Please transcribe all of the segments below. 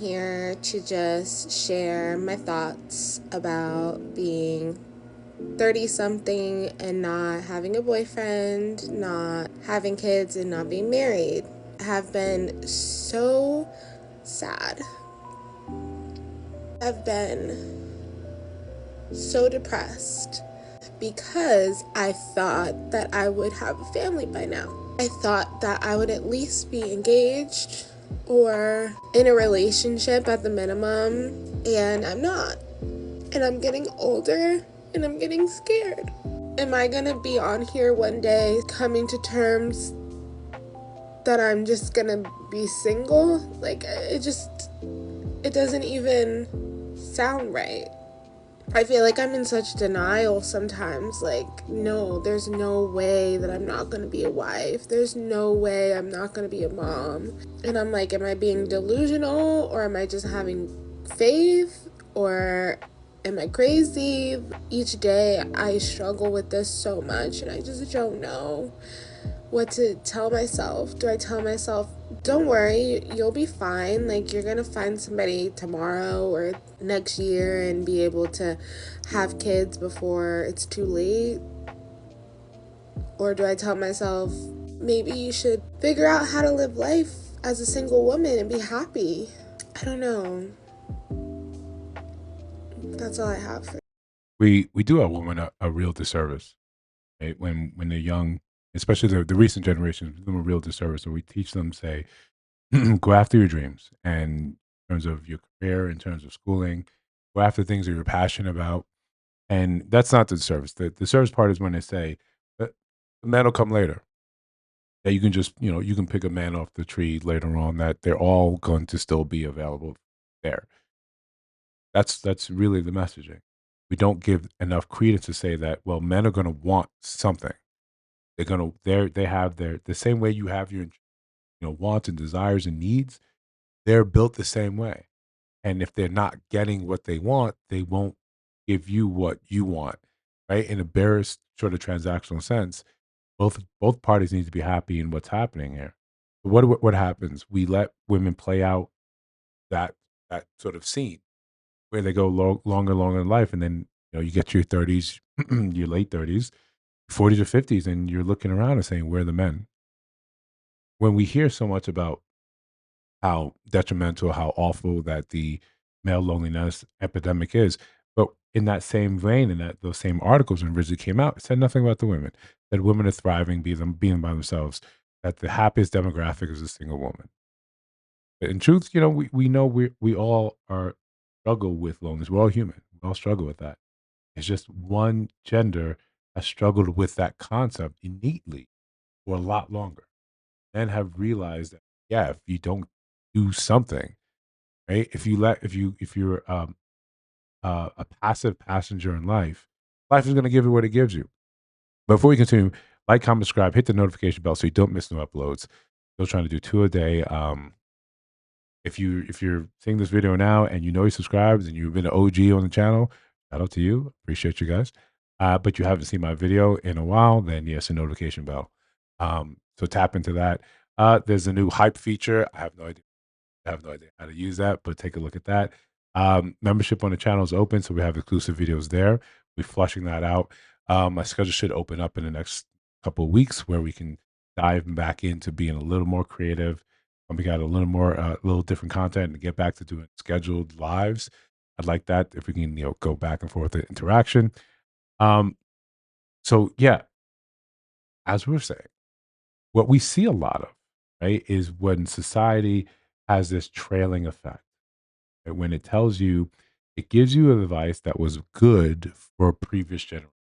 Here to just share my thoughts about being 30 something and not having a boyfriend, not having kids, and not being married. I have been so sad. I've been so depressed because I thought that I would have a family by now. I thought that I would at least be engaged or in a relationship at the minimum, and I'm not. And I'm getting older and I'm getting scared. Am I gonna be on here one day coming to terms that I'm just gonna be single? Like, it doesn't even sound right. I feel like I'm in such denial sometimes. Like, no, there's no way that I'm not gonna be a wife. There's no way I'm not gonna be a mom. And I'm like, am I being delusional or am I just having faith or am I crazy? Each day I struggle with this so much and I just don't know what to tell myself. Do I tell myself, don't worry, you'll be fine? Like, you're gonna find somebody tomorrow or next year and be able to have kids before it's too late? Or do I tell myself, maybe you should figure out how to live life as a single woman and be happy? I don't know. That's all I have for. We do our women a real disservice, right? When they're young, especially the recent generations, we do them a real disservice. So we teach them, say, go after your dreams, and in terms of your career, in terms of schooling, go after things that you're passionate about. And that's not the service. The service part is when they say, the man will come later. That you can just, you can pick a man off the tree later on. That they're all going to still be available there. That's really the messaging. We don't give enough credence to say that, well, men are going to want something. They have the same way you have your wants and desires and needs. They're built the same way. And if they're not getting what they want, they won't give you what you want. Right? In a barest sort of transactional sense, both parties need to be happy in what's happening here. But what happens? We let women play out that that sort of scene where they go longer in life, and then you get to your 30s, your late 30s, 40s or 50s, and you're looking around and saying, "Where are the men?" When we hear so much about how detrimental, how awful that the male loneliness epidemic is, but in that same vein, in those same articles when originally came out, it said nothing about the women. That women are thriving, being by themselves. That the happiest demographic is a single woman. In truth, we know we all are struggle with loneliness. We're all human. We all struggle with that. It's just one gender has struggled with that concept innately for a lot longer and have realized that, yeah, if you don't do something, right? If you're a passive passenger in life, life is going to give you what it gives you. Before we continue, like, comment, subscribe, hit the notification bell so you don't miss new uploads. Still trying to do two a day. If you're seeing this video now and you know you subscribed and you've been an OG on the channel, shout out to you. Appreciate you guys. But you haven't seen my video in a while, then yes, a notification bell. So tap into that. There's a new hype feature. I have no idea how to use that, but take a look at that. Membership on the channel is open, so we have exclusive videos there. We're flushing that out. My schedule should open up in the next couple of weeks where we can dive back into being a little more creative. And we got a little more, little different content and get back to doing scheduled lives. I'd like that if we can, go back and forth with interaction. Um, so yeah, as we are saying, what we see a lot of, right, is when society has this trailing effect. Right? When it tells you, it gives you advice that was good for a previous generation.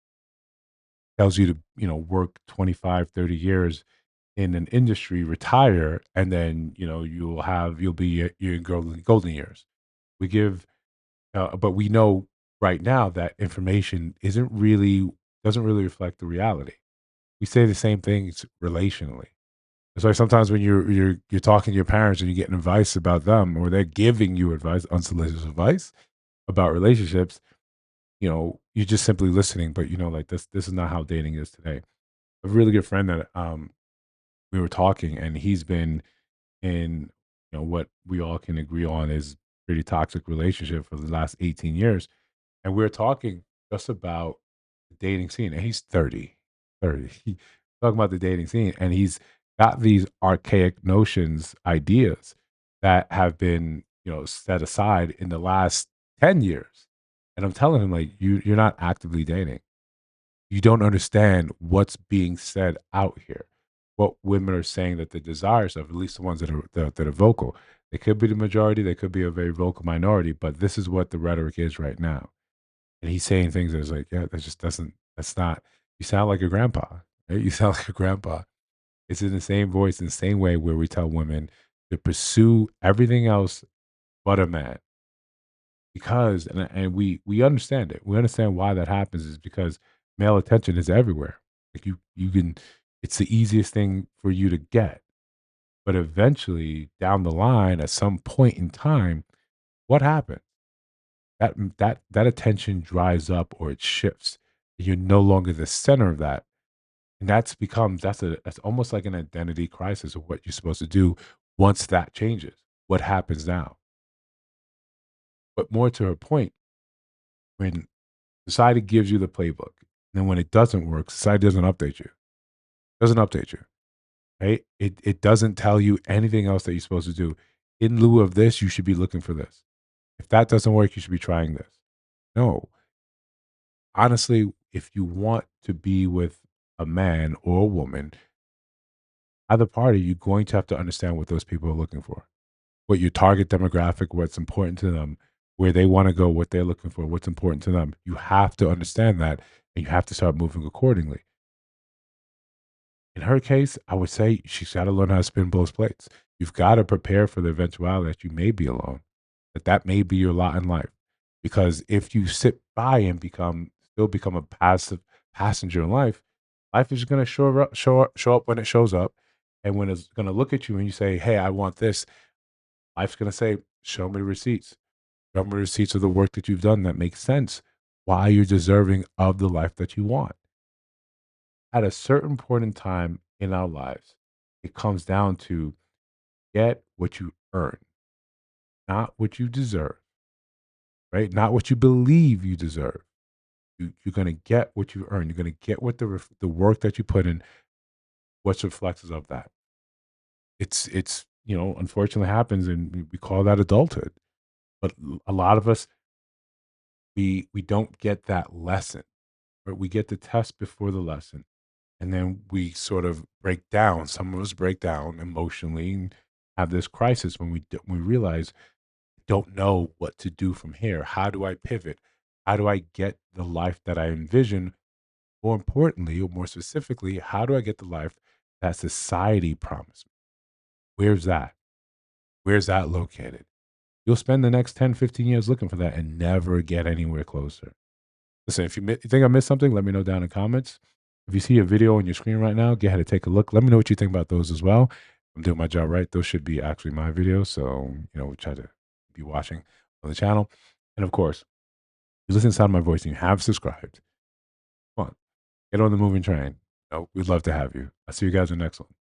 Tells you to, work 25, 30 years in an industry, retire, and then, you'll be your golden years. We give, but we know right now that information doesn't really reflect the reality. We say the same things relationally. It's like sometimes when you're talking to your parents and you're getting advice about them, or they're giving you advice, unsolicited advice about relationships, you're just simply listening, but like this is not how dating is today. A really good friend that we were talking, and he's been in, what we all can agree on is pretty toxic relationship for the last 18 years. And we're talking just about the dating scene. And he's 30, 30. Talking about the dating scene. And he's got these archaic notions, ideas that have been, set aside in the last 10 years. And I'm telling him, like, you're not actively dating. You don't understand what's being said out here. What women are saying that they're desirous of, at least the ones that are vocal. They could be the majority, they could be a very vocal minority, but this is what the rhetoric is right now. And he's saying things that's like, yeah, that just doesn't, that's not, you sound like a grandpa, right? You sound like a grandpa. It's in the same voice, in the same way where we tell women to pursue everything else but a man. Because, and we understand it. We understand why that happens is because male attention is everywhere. Like you can, it's the easiest thing for you to get. But eventually, down the line, at some point in time, what happens? That attention dries up or it shifts. You're no longer the center of that, and that's almost like an identity crisis of what you're supposed to do once that changes. What happens now? But more to her point, when society gives you the playbook, and then when it doesn't work, society doesn't update you. Doesn't update you, right? It doesn't tell you anything else that you're supposed to do. In lieu of this, you should be looking for this. If that doesn't work, you should be trying this. No, honestly, if you want to be with a man or a woman, either party, you're going to have to understand what those people are looking for, what your target demographic, what's important to them, where they want to go, what they're looking for, what's important to them. You have to understand that, and you have to start moving accordingly. In her case, I would say she's got to learn how to spin both plates. You've got to prepare for the eventuality that you may be alone, that may be your lot in life. Because if you sit by and still become a passive passenger in life, life is going to show up when it shows up. And when it's going to look at you and you say, hey, I want this, life's going to say, show me the receipts. Show me the receipts of the work that you've done that makes sense, why you're deserving of the life that you want. At a certain point in time in our lives, it comes down to get what you earn, not what you deserve, right? Not what you believe you deserve. You're going to get what you earn. You're going to get what the work that you put in, what's reflective of that. It's unfortunately happens, and we call that adulthood. But a lot of us, we don't get that lesson, right? We get the test before the lesson, and then we sort of break down. Some of us break down emotionally and have this crisis when we realize don't know what to do from here. How do I pivot? How do I get the life that I envision? More importantly, or more specifically, how do I get the life that society promised me? Where's that? Where's that located? You'll spend the next 10, 15 years looking for that and never get anywhere closer. Listen, if you think I missed something, let me know down in the comments. If you see a video on your screen right now, go ahead and take a look. Let me know what you think about those as well. I'm doing my job right. Those should be actually my videos. So, we try to be watching on the channel. And of course, if you listen to my voice and you have subscribed, come on, get on the moving train. We'd love to have you. I'll see you guys in the next one.